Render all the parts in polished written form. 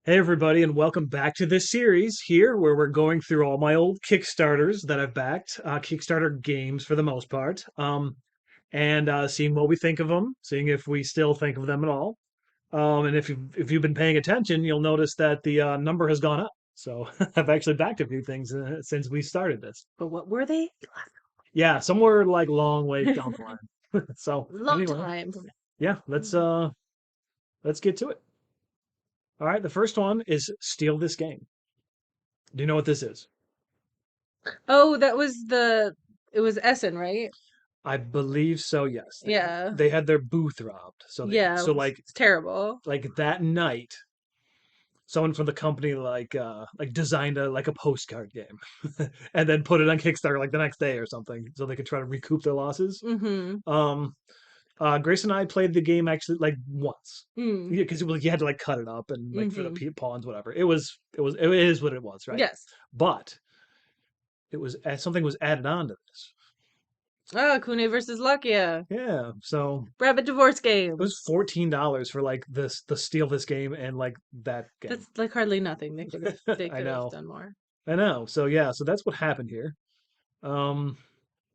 Hey everybody, and welcome back to this series here where we're going through all my old Kickstarters that I've backed, Kickstarter games for the most part, and seeing what we think of them, seeing if we still think of them at all. And if you've been paying attention, you'll notice that the number has gone up. So I've actually backed a few things since we started this. But what were they? Yeah, somewhere like long ways down the line. So Long anyway, time. yeah, let's get to it. All right, the first one is Steal This Game. Do you know what this is? Oh, that was it was Essen, right? I believe so, yes. Yeah. They had their booth robbed. So they Yeah, so it's terrible. like that night, someone from the company like designed a postcard game and then put it on Kickstarter like the next day or something so they could try to recoup their losses. Mm-hmm. Um Grace and I played the game actually like once. Mm. Yeah, because you had to like cut it up and like for the Mm-hmm. pawns, whatever. It is what it was, right? Yes. But something was added on to this. Oh, Kune versus Lakia. Yeah, so Rabbit divorce it was games. $14 for like the steal this game and like that game. That's like hardly nothing. They I could have know. done more. I know. So yeah, so that's what happened here. Um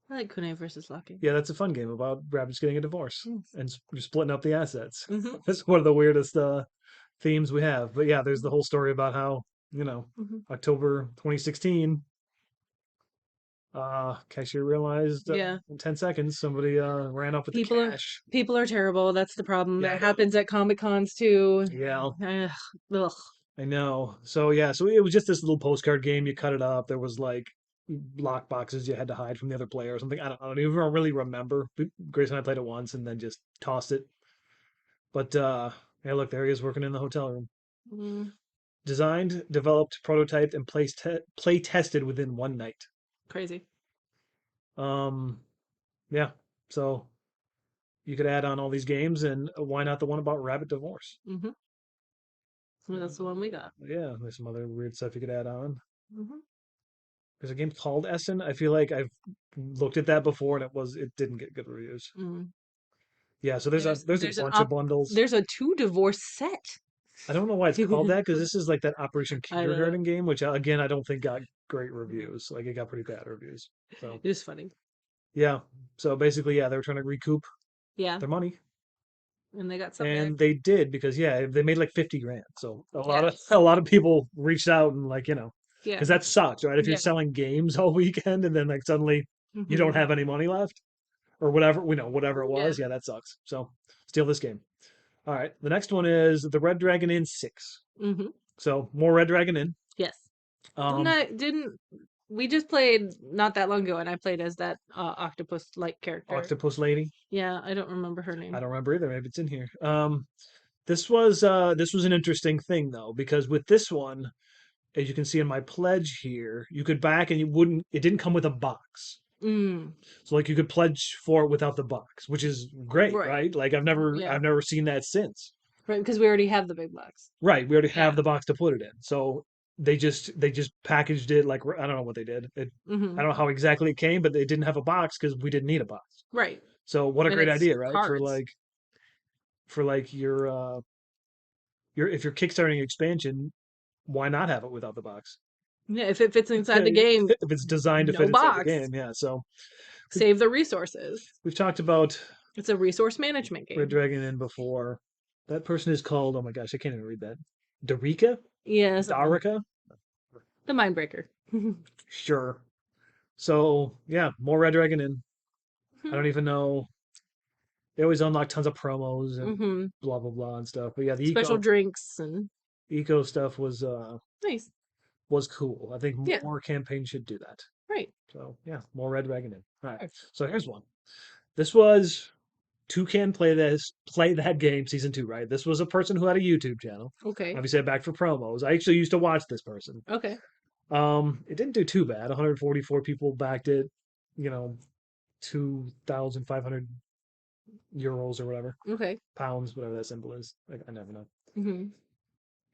I like Kune versus Lakia. yeah, that's a fun game about rabbits getting a divorce and splitting up the assets. Mm-hmm. That's one of the weirdest themes we have. But yeah, there's the whole story about how, you know, Mm-hmm. October 2016 cashier realized Yeah. in 10 seconds somebody ran up with the People are cash. people are terrible. That's the problem. Yeah, I That know. happens at Comic Cons too. Yeah, Ugh. Ugh. I know. So yeah, so it was just this little postcard game. You cut it up. There was like lock boxes you had to hide from the other player or something. I don't even really remember. Grace and I played it once and then just tossed it. But hey, look, there he is working in the hotel room. Mm, Designed, developed, prototyped, and play tested within one night. crazy. Um, yeah. So you could add on all these games, and why not the one about rabbit divorce? Mm-hmm. That's the one we got. Yeah, there's some other weird stuff you could add on. Mm-hmm. There's a game called Essen. I feel like I've looked at that before, and it didn't get good reviews. Mm. Yeah, so There's there's a there's an bunch of op bundles. there's a two divorce set. I don't know why it's called that because this is like that Operation I don't know. Kindergarten game, which again I don't think got great reviews. Like it got pretty bad reviews. So It is funny. yeah, so basically yeah, they were trying to recoup Yeah, their money, and they got some back. and they did because yeah, they made like 50 grand. So Yeah, a lot of people reached out and like yeah, because that sucks, right? If you're yeah. selling games all weekend and then like suddenly you don't Hmm. have any money left or whatever, whatever it Yeah. was, yeah, that sucks. So steal this game. All right, the next one is the Red Dragon Inn 6. Hmm. So more Red Dragon Inn. Yes. Didn't Um, I? Didn't we just played not that long ago, and I played as that octopus-like character. Octopus Lady. Yeah, I don't remember her I name. don't remember either. Maybe it's in here. This was an interesting thing though because with this one, as you can see in my pledge here, you could back and it didn't come with a box. Mm, So like you could pledge for it without the box, which is great, right. right? Like Yeah. I've never seen that since. Right, because we already have the big box. Right, we already have Yeah. the box to put it in. So they just packaged it like I don't know what they did. I Hmm. don't know how exactly it came, but they didn't have a box because we didn't need a box. Right, So what a and great it's idea, right? cards. For like your if you're kickstarting expansion, why not have it without the box? Yeah, if it fits inside the game, If it's designed to no fit inside the box. game, yeah. So we've, Save the resources. we've talked about It's a resource management Red game. Dragon Inn before. That person is called, oh my gosh, I can't even read that. Darika? Yeah, something. Darika? The Mindbreaker. Sure. So yeah, more Red Dragon Inn. I don't even know. They always unlock tons of promos and Hmm. blah blah blah and stuff. But yeah, the Special drinks and eco stuff nice. was cool. I think Yeah, more campaigns should do that. right. So yeah, more Red Dragon Inn. All right. Right. So here's one. This was Toucan play that game season 2, right? This was a person who had a YouTube channel. Okay. Obviously, I back for promos. I actually used to watch this person. Okay. It didn't do too bad. 144 people backed it. You know, 2,500 euros or whatever, Okay. pounds, whatever that symbol is. I never know. Hmm.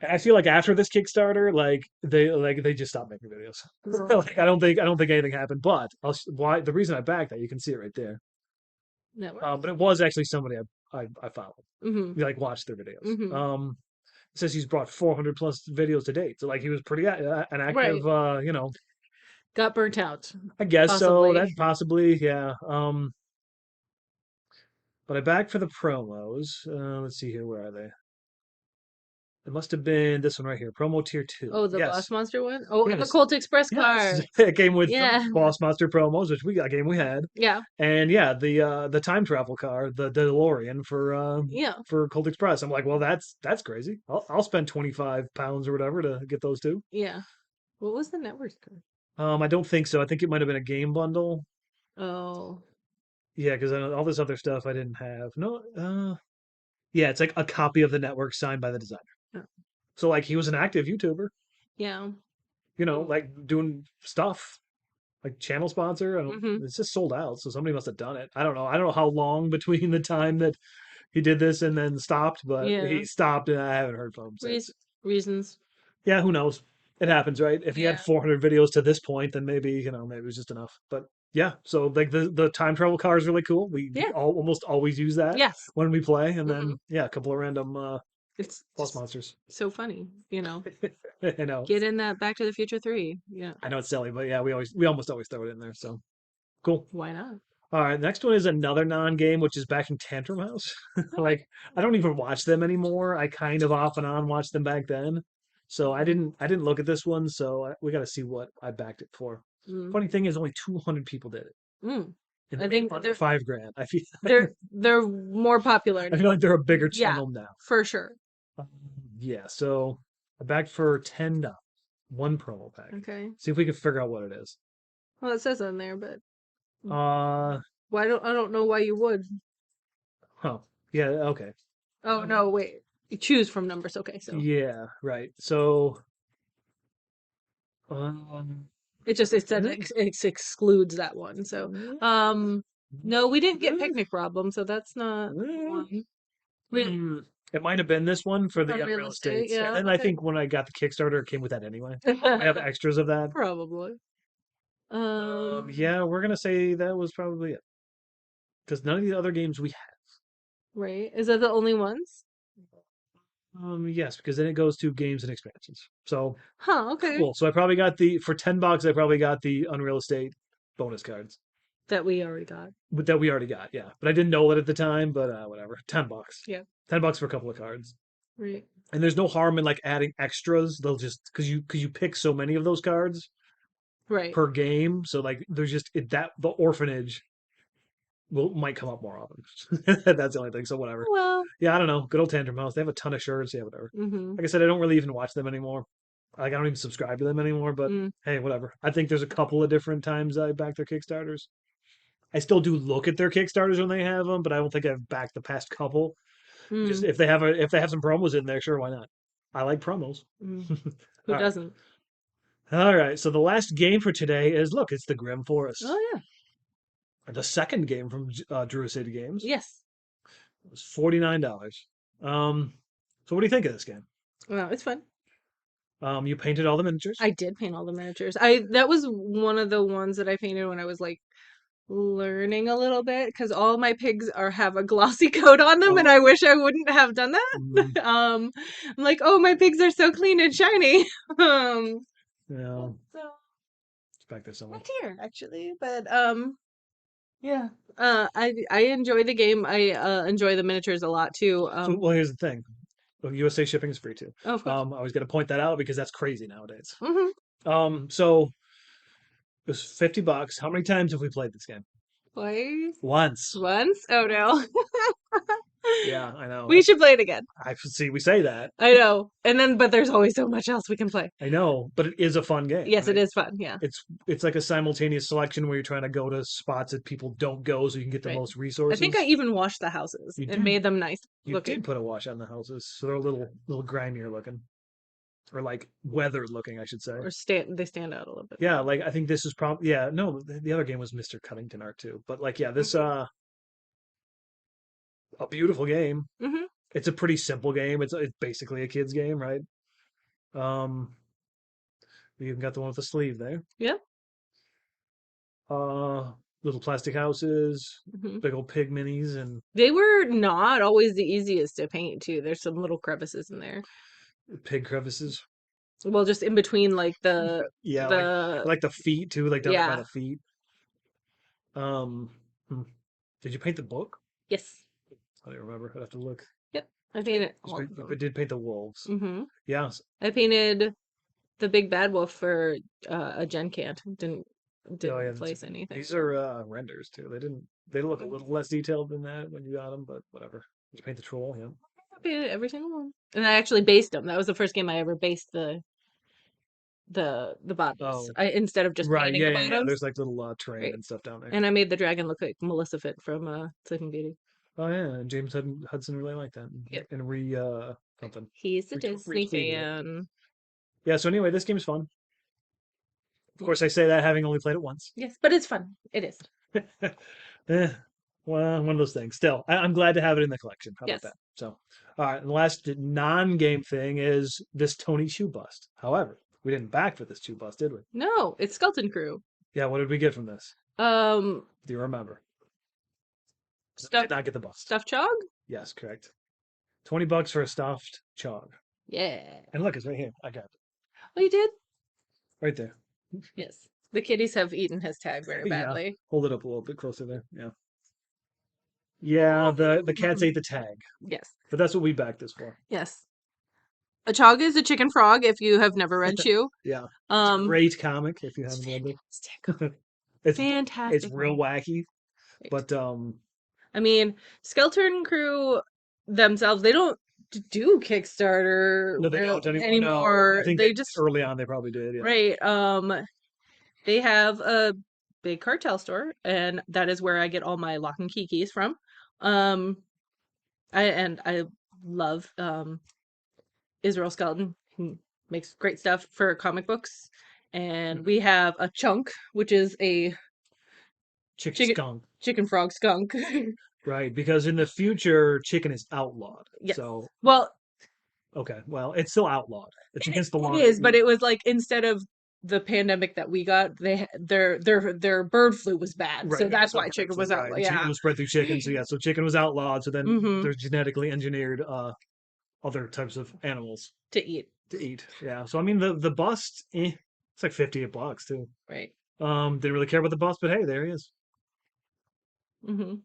And I feel like after this Kickstarter, like they just stopped making videos. Like I don't think anything happened. But why the reason I backed that you can see it right there. That works. But it was actually somebody I followed. Hmm. Like watched their videos. Hmm. says he's brought 400 plus videos to date. So like he was pretty an Right. active, Got burnt out, I guess so. possibly. That possibly, yeah. But I backed for the promos. Let's see here. Where are they? It must have been this one right here. Promo tier two. Oh, the boss Yes. monster one? Oh, and the Yes. Colt Express Yes. car. It came with the Yeah. Boss Monster promos, which we got a game we had. Yeah. And yeah, the time travel car, the DeLorean Yeah. for Colt Express. I'm like, well, that's crazy. I'll spend 25 pounds or whatever to get those two. Yeah. What was the network card? I don't think so. I think it might have been a game bundle. Oh. Yeah, because all this other stuff I didn't have. No, yeah, it's like a copy of the network signed by the designer. Oh. So like he was an active YouTuber, Yeah. Oh. like doing stuff like channel sponsor. I don't, Mm-hmm. it's just sold out, so somebody must have done it. I don't know. I don't know how long between the time that he did this and then stopped, but Yeah. he stopped and I haven't heard from him since. Reasons. Yeah, who knows? It happens, right? If he had Yeah. 400 videos to this point, then maybe maybe it was just enough. But yeah, so like the time travel car is really cool. We Yeah. almost always use that Yes. when we play, and Mm-hmm. then yeah, a couple of random It's boss just monsters. so funny, I know, Get in that Back to the Future 3. Yeah. I know it's silly, but yeah, we almost always throw it in there. So cool. Why not? All right, next one is another non-game, which is back in Tantrum House. Oh. Like I don't even watch them anymore. I kind of off and on watched them back then, so I didn't look at this one. So we got to see what I backed it for. Mm. Funny thing is, only 200 people did it, Mm. and I they made think under 5 grand. they're more popular I feel like they're a bigger Yeah, channel now. for sure. Um, yeah, so I backed for $10, one promo pack. Okay. See if we can figure out what it is. Well, it says on there, but Uh, I don't know why you would. huh. Yeah, okay. Oh no, wait. You choose from numbers. Okay, so Yeah, right. So, um, it said it excludes that one. So no, we didn't get picnic problem, so that's not one. We Hmm, it might have been this one for the Unreal Unreal Estate, Estates. And yeah, then I okay. think when I got the Kickstarter, it came with that anyway. I have extras of that. Probably. Yeah, we're gonna say that was probably it. Because none of the other games we Right. Is that the only ones? yes, because then it goes to games and expansions. So Huh, okay. cool. So I probably got for $10, I probably got the Unreal Estate bonus cards. That we already got. But that we already got, yeah. But I didn't know it at the time, but whatever. $10. Yeah. $10 for a couple of cards. Right. And there's no harm in like adding extras. They'll just because you pick so many of those cards Right. per game. So like there's just that the orphanage might come up more often. That's the only thing. So whatever. Well. Yeah, I don't know. Good old Tantrum House. They have a ton of shirts. Yeah, whatever. Mm-hmm. Like I said, I don't really even watch them anymore. Like I don't even subscribe to them anymore. But Mm. hey, whatever. I think there's a couple of different times I back their Kickstarters. I still do look at their Kickstarters when they have them, but I don't think I've backed the past couple. Just Mm. if they have some promos in there, sure, why not? I like promos. Mm. Who All right. doesn't? All right. So the last game for today is look, it's the Grim Forest. Oh yeah. The second game from Drew City Games. Yes. It was $49. So what do you think of this game? Well, it's fun. You painted all the miniatures. I did paint all the miniatures. That was one of the ones that I painted when I was like learning a little bit because all my pigs have a glossy coat on them, and I wish I wouldn't have done that. I'm like, oh, my pigs are so clean and shiny. Yeah. So It's back there somewhere. not here actually, but yeah. I enjoy the game. I enjoy the miniatures a lot too. Well, here's the thing. USA shipping is free too. Oh, of course. I was going to point that out because that's crazy nowadays. Mm-hmm. So it was $50. How many times have we played this game? Twice. Once. Once? Oh no. Yeah, I know. We should play it again. I see. We say that. I know. But there's always so much else we can play. I know, but it is a fun game. Yes, right? it is fun. Yeah. It's like a simultaneous selection where you're trying to go to spots that people don't go, so you can get the Right. most I resources. think I even washed the houses You and did. made them nice You looking. did put a wash on the houses, so they're a little grimier looking, or like weathered looking, I should say. Or they stand out a little bit. Yeah, like I think this is probably no, the other game was Mr. Cuddington Art too, but like yeah, this a beautiful game. Mm-hmm. It's a pretty simple game. It's basically a kid's game, right? Um, we even got the one with the sleeve there. Yep. Little plastic houses, Mm-hmm. big old pig minis, and They were not always the easiest to paint too. There's some little crevices in there. Pig crevices. Well, just in between like Yeah, the like the feet too, like down there by yeah. the feet. Um, hmm. Did you paint the book? Yes. I don't remember. I'd have to look. Yep. I painted Just all of I them. did paint the wolves. Mm-hmm. Yeah, I painted the big bad wolf for a Gen Cant. oh yeah. Didn't place anything These for are him. renders too. They look a little less detailed than that when you got them, but whatever. Did you paint the troll? Yeah. I painted every single one, and I actually based them. That was the first game I ever based the bottoms. Oh, I instead of just right. painting Yeah, the yeah, yeah. bottoms. There's like little terrain Right. and stuff down there. And I made the dragon look like Maleficent from Sleeping Beauty. Oh yeah, James Hudson really liked that Yep. and something He's a Disney retweeted it. fan. Yeah. So anyway, this game's fun. Of Yeah. course, I say that having only played it once. Yes, but it's fun. It is. Eh, well, one of those things. Still, I'm glad to have it in the collection. How about Yes. that? So, all right. And the last non-game thing is this Tony shoe bust. However, we didn't back for this shoe bust, did we? No, it's Skeleton Crew. Yeah. What did we get from this? Um, Do you remember? stuff Did not get the bust. stuffed chog. Yes, correct. $20 for a stuffed chog. Yeah. And look, it's right here. I got it Oh, you did? right there. Yes. The kitties have eaten his tag very Yeah. badly. Hold it up a little bit closer there. Yeah. Yeah. The cats ate the tag, Yes. but that's what we backed this for. Yes. A chog is a chicken frog if you have never read Chew. Yeah. It's a Um, great comic if you it's haven't read fantastic. it. It's Fantastic real one. wacky, Right. but I mean, Skeleton Crew themselves, they don't do Kickstarter no, they don't anymore. No, I anymore. think They just early on they probably did. Yeah. right. They have a big cartel store, and that is where I get all my lock and key keys from. Um, I love Israel Skeleton. He makes great stuff for comic books. And we have a chunk, which is a Chicken chicken skunk, frog skunk. right? Because in the future, chicken is outlawed. Yes. So Well, okay, well, it's still outlawed. It's against the it law. is, but it was like instead of the pandemic that we got, their bird flu was bad, so Right, it was that's some why bird chicken flu, was out. right? And it Yeah. was spread through chicken. So yeah, so chicken was outlawed. So then Mm-hmm. there's genetically engineered other types of animals To eat. to eat. Yeah. So I mean the bust, it's like $58 too. Right. Didn't really care about the bust, but hey, there he is. Mm-hmm.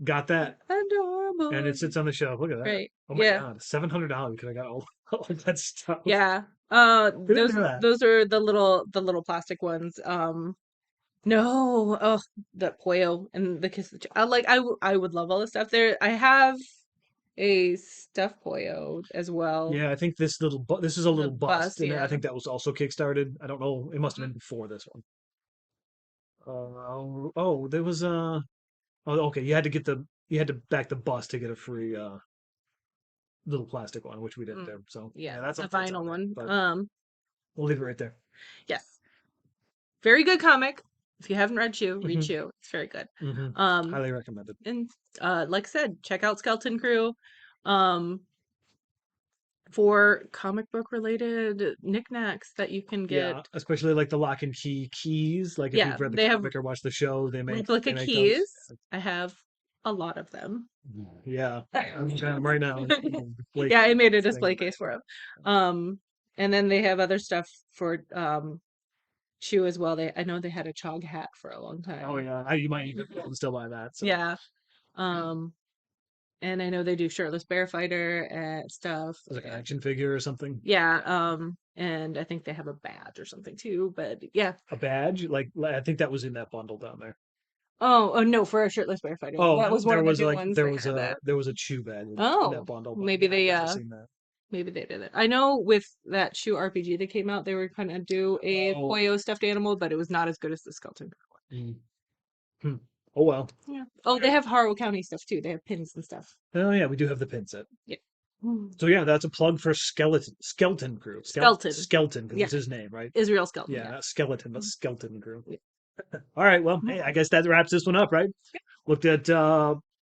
Got that. And Adorable. it sits on the shelf. Look at that. Right. Oh my Yeah. God, $700 because I got all of that stuff. Yeah. Who didn't do that? Those are the little plastic ones. No. Oh, the Poyo and the Kiss. I would love all this stuff there. I have a stuffed Poyo as well. Yeah, I think this is a The little bust, bus, and I yeah. think that was also kickstarted. I don't know. It must have Mhm. been before this one. Oh, there was oh, okay. You had to back the bus to get a free little plastic one, which we didn't Mm. do. So Yeah, yeah, that's the unfortunate. vinyl one. But we'll leave it right there. Yes. Very good comic. If you haven't read Chew, read Hmm. Chew. It's very good. Hmm. Um, Highly recommended. and like I said, check out Skeleton Crew. Um, for comic book related knickknacks that you can get. Yeah, especially like the lock and key keys. Like if Yeah, you've read the they have comic or watched the show, replica they make those. keys. I have a lot of them. Yeah, I'm looking at them right now. Yeah, I made a Thing. display case for them. And then they have other stuff for Chew as well. I know they had a chog hat for a long time. Oh yeah, you might even be able to still buy that. So. Yeah. And I know they do shirtless bear fighter and stuff. It's like an action figure or something. Yeah. And I think they have a badge or something too. But yeah. A badge? Like I think that was in that bundle down there. Oh no, for a shirtless bear fighter. Oh, That was one there of the was new like ones. They had that. there was a chew badge in that Oh, bundle. But maybe yeah, they I've never seen that. maybe they did it. I know with that Shoe RPG that came out, they were kind of do a Oh. Poyo stuffed animal, but it was not as good as the skeleton one. Mm. Hmm. Oh well. Yeah. Oh, they have Harrow County stuff too. They have pins and stuff. Oh yeah, we do have the pin set. Yeah. So yeah, that's a plug for Skeleton Crew. Skeleton. Skeleton, because Yeah. it's his name, right? Israel Skeleton. Yeah, Yeah. not Skeleton, but Mhm. Skeleton Crew. Yeah. All right, well, hey, I guess that wraps this one up, right? Looked at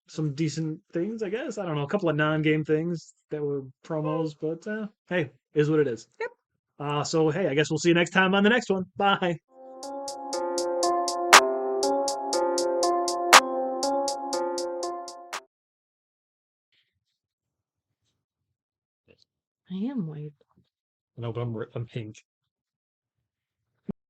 some decent things, I guess. I don't know, a couple of non-game things that were promos, but hey, is what it is. Yep. So hey, I guess we'll see you next time on the next one. Bye. I am white. No, but I'm pink.